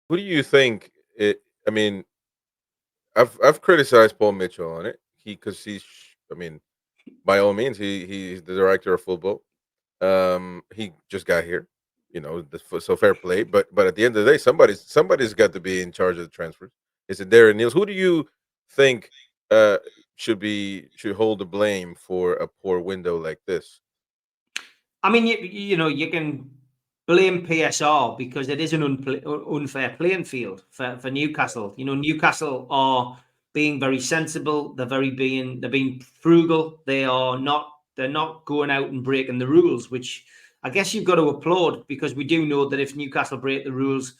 Who do you think it? I mean, I've criticized Paul Mitchell on it. Because I mean, by all means, he's the director of football. He just got here, so fair play. But at the end of the day, somebody's got to be in charge of the transfers. Is it Darren Niels? Who do you think uh should hold the blame for a poor window like this? I mean, you can blame PSR because it is an unfair playing field for Newcastle. Newcastle are being very sensible. They're being frugal. They're not going out and breaking the rules, which I guess you've got to applaud, because we do know that if Newcastle break the rules,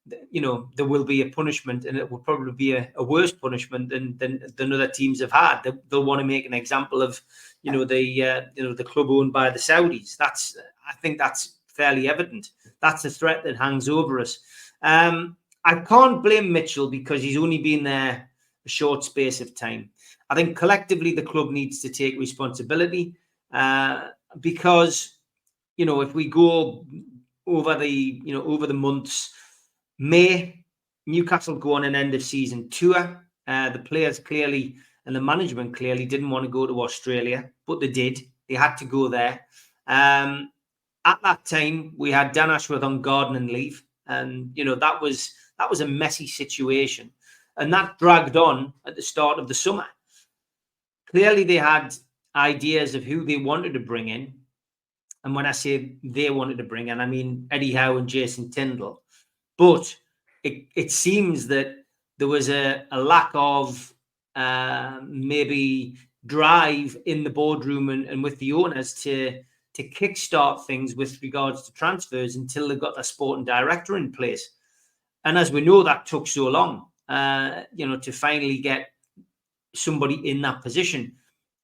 there will be a punishment, and it will probably be a worse punishment than other teams have had. They'll want to make an example of the club owned by the Saudis. I think that's fairly evident. That's a threat that hangs over us. I can't blame Mitchell because he's only been there a short space of time. I think collectively the club needs to take responsibility, because if we go over the months, May, Newcastle go on an end of season tour. The players clearly and the management clearly didn't want to go to Australia, but they did. They had to go there. At that time, we had Dan Ashworth on gardening leave, and that was a messy situation, and that dragged on at the start of the summer. Clearly, they had ideas of who they wanted to bring in, and when I say they wanted to bring in, I mean Eddie Howe and Jason Tindall. But it seems that there was a lack of maybe drive in the boardroom and with the owners to kickstart things with regards to transfers until they got their sporting director in place. And as we know, that took so long, to finally get somebody in that position.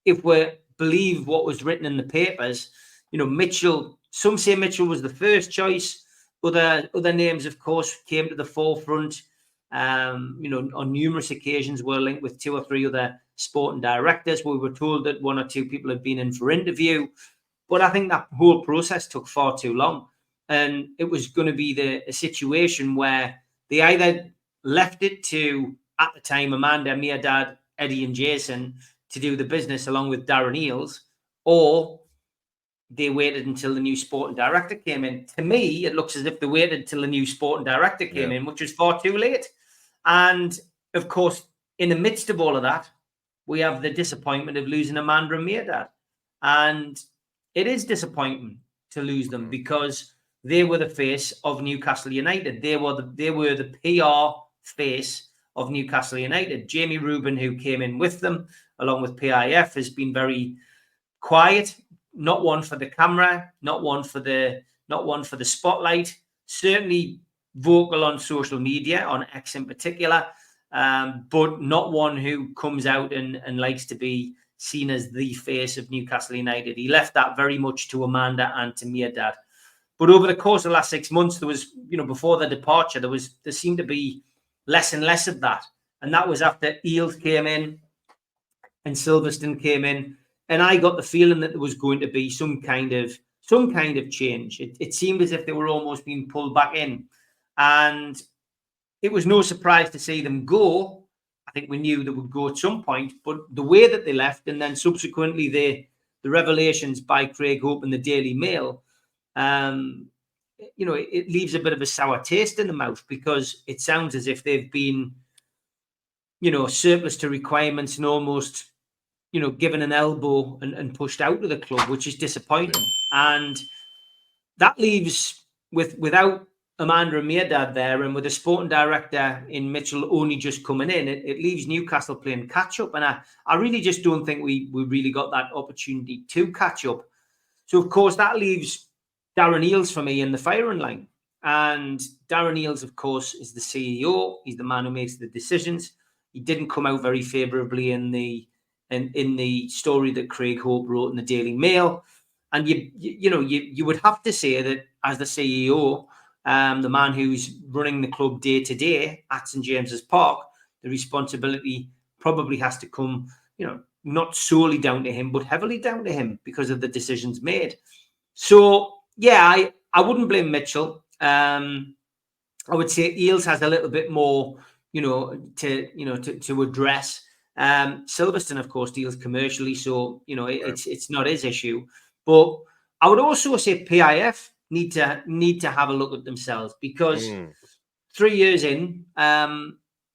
If we believe what was written in the papers, Mitchell, some say Mitchell was the first choice. Other names, of course, came to the forefront. On numerous occasions were linked with 2 or 3 other sporting directors. We were told that 1 or 2 people had been in for interview, but I think that whole process took far too long, and it was going to be a situation where they either left it to, at the time, Amanda, Mirdad, Eddie, and Jason to do the business along with Darren Eales, or they waited until the new sporting director came in. To me, it looks as if they waited until the new sporting director came in, which was far too late. And of course, in the midst of all of that, we have the disappointment of losing Amanda and Mirdad. And it is disappointing to lose them because they were the face of Newcastle United. They were the PR face of Newcastle United. Jamie Rubin, who came in with them, along with PIF, has been very quiet. Not one for the camera, not one for the spotlight. Certainly vocal on social media, on X in particular, but not one who comes out and likes to be seen as the face of Newcastle United. He left that very much to Amanda and to Mirdad. But over the course of the last 6 months, there was, before the departure, there seemed to be less and less of that, and that was after Eales came in and Silverstone came in. And I got the feeling that there was going to be some kind of change. It seemed as if they were almost being pulled back in. And it was no surprise to see them go. I think we knew they would go at some point, but the way that they left, and then subsequently the revelations by Craig Hope in the Daily Mail, it leaves a bit of a sour taste in the mouth, because it sounds as if they've been, surplus to requirements and almost, given an elbow and pushed out of the club, which is disappointing. And that leaves without Amanda and Mirdad there, and with the sporting director in Mitchell only just coming in, it leaves Newcastle playing catch up. And I really just don't think we really got that opportunity to catch up. So of course that leaves Darren Eales for me in the firing line. And Darren Eales, of course, is the CEO. He's the man who makes the decisions. He didn't come out very favourably in the story that Craig Hope wrote in the Daily Mail. And you would have to say that as the CEO, the man who's running the club day to day at St James's Park, the responsibility probably has to come, not solely down to him, but heavily down to him because of the decisions made. So yeah, I wouldn't blame Mitchell. I would say Eels has a little bit more, to address. Silverstone, of course, deals commercially, so it's not his issue. But I would also say PIF need to have a look at themselves, because 3 years in,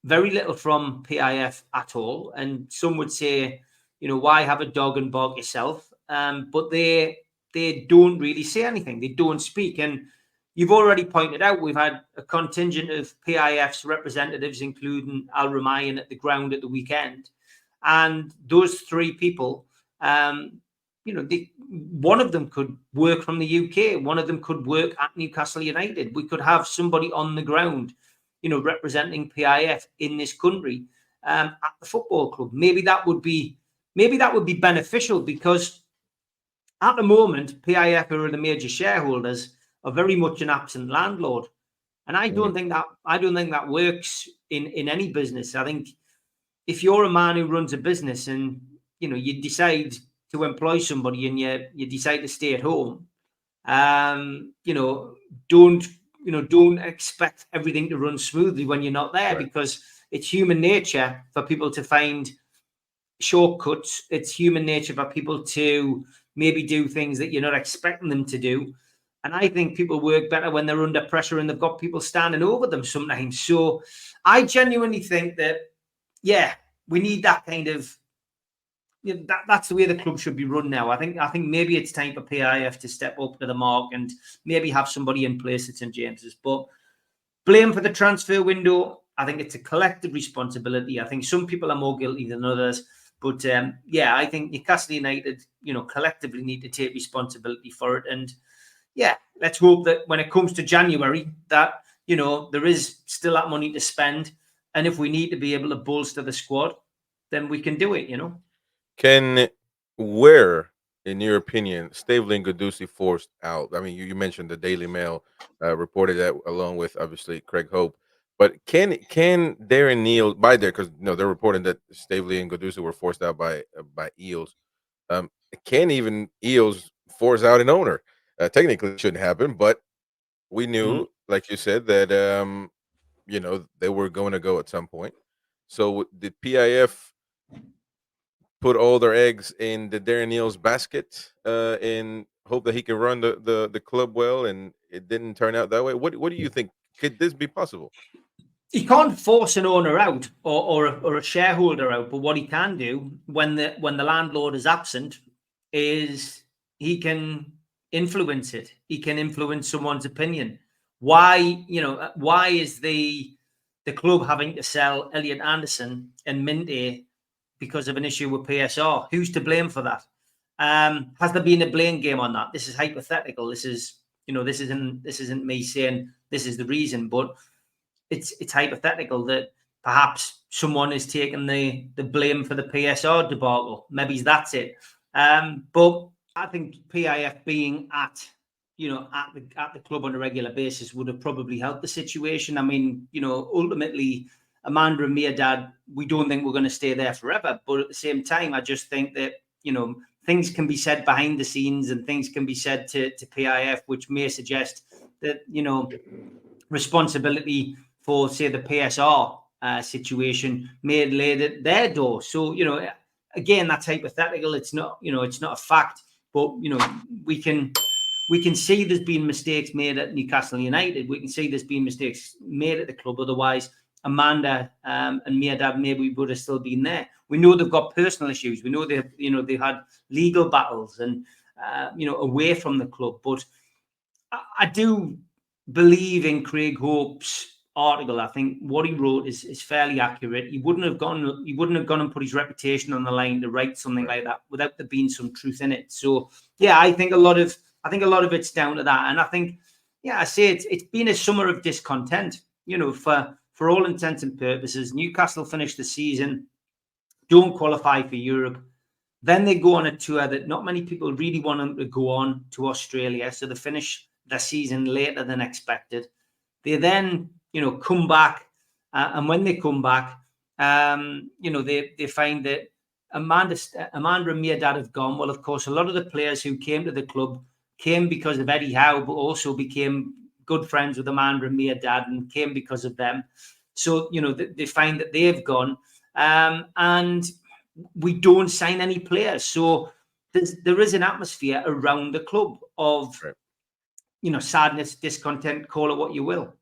very little from PIF at all. And some would say, why have a dog and bark yourself? But they don't really say anything. They don't speak. And you've already pointed out, we've had a contingent of PIF's representatives, including Al Ramayan, at the ground at the weekend. And those three people, one of them could work from the UK. One of them could work at Newcastle United. We could have somebody on the ground, representing PIF in this country at the football club. Maybe that would be beneficial, because at the moment, PIF, who are the major shareholders, are very much an absent landlord. And I don't think that works in any business. I think if you're a man who runs a business and you decide to employ somebody and you decide to stay at home, don't expect everything to run smoothly when you're not there, because it's human nature for people to find shortcuts. It's human nature for people to maybe do things that you're not expecting them to do. And I think people work better when they're under pressure and they've got people standing over them sometimes. So I genuinely think that, we need that kind of, that's the way the club should be run now. I think maybe it's time for PIF to step up to the mark and maybe have somebody in place at St James's. But blame for the transfer window, I think it's a collective responsibility. I think some people are more guilty than others. But I think Newcastle United, collectively need to take responsibility for it. And let's hope that when it comes to January, that there is still that money to spend. And if we need to be able to bolster the squad, then we can do it. Can where, in your opinion, Staveley and Gudusi forced out? I mean, you mentioned the Daily Mail reported that, along with obviously Craig Hope. But can Darren Neal by there, because they're reporting that Staveley and Gudusi were forced out by Eels. Can even Eels force out an owner? Technically, it shouldn't happen, but we knew, like you said, that they were going to go at some point. So did PIF put all their eggs in the Darren Neal's basket in hope that he can run the club well, and it didn't turn out that way? What do you think? Could this be possible? He can't force an owner out or a shareholder out, but what he can do when the landlord is absent is he can influence it. He can influence someone's opinion. Why is the club having to sell Elliot Anderson and Minty because of an issue with PSR? Who's to blame for that? Has there been a blame game on that? This is hypothetical. This isn't me saying this is the reason, but it's hypothetical that perhaps someone is taking the blame for the PSR debacle. Maybe that's it. But I think PIF being at the club on a regular basis would have probably helped the situation. I mean, ultimately, Amanda and Mirdad, we don't think we're going to stay there forever. But at the same time, I just think that, things can be said behind the scenes and things can be said to PIF, which may suggest that, responsibility for, say, the PSR situation may have laid at their door. So, again, that's hypothetical. It's not a fact. But, we can see there's been mistakes made at Newcastle United. We can see there's been mistakes made at the club. Otherwise, Amanda and Mirdad maybe would have still been there. We know they've got personal issues. We know they've had legal battles and away from the club. But I do believe in Craig Hope's article. I think what he wrote is fairly accurate. He wouldn't have gone and put his reputation on the line to write something like that without there being some truth in it. So I think a lot of it's down to that. And I think, I say it's been a summer of discontent, for all intents and purposes. Newcastle finished the season, don't qualify for Europe. Then they go on a tour that not many people really want them to go on, to Australia. So they finish the season later than expected. They then, come back. And when they come back, they find that Amanda and Mirdad have gone. Well, of course, a lot of the players who came to the club came because of Eddie Howe, but also became good friends with Amanda and Mia Dad and came because of them. So, you know, they find that they've gone, and we don't sign any players. So there is an atmosphere around the club of, Right. you know, sadness, discontent, call it what you will.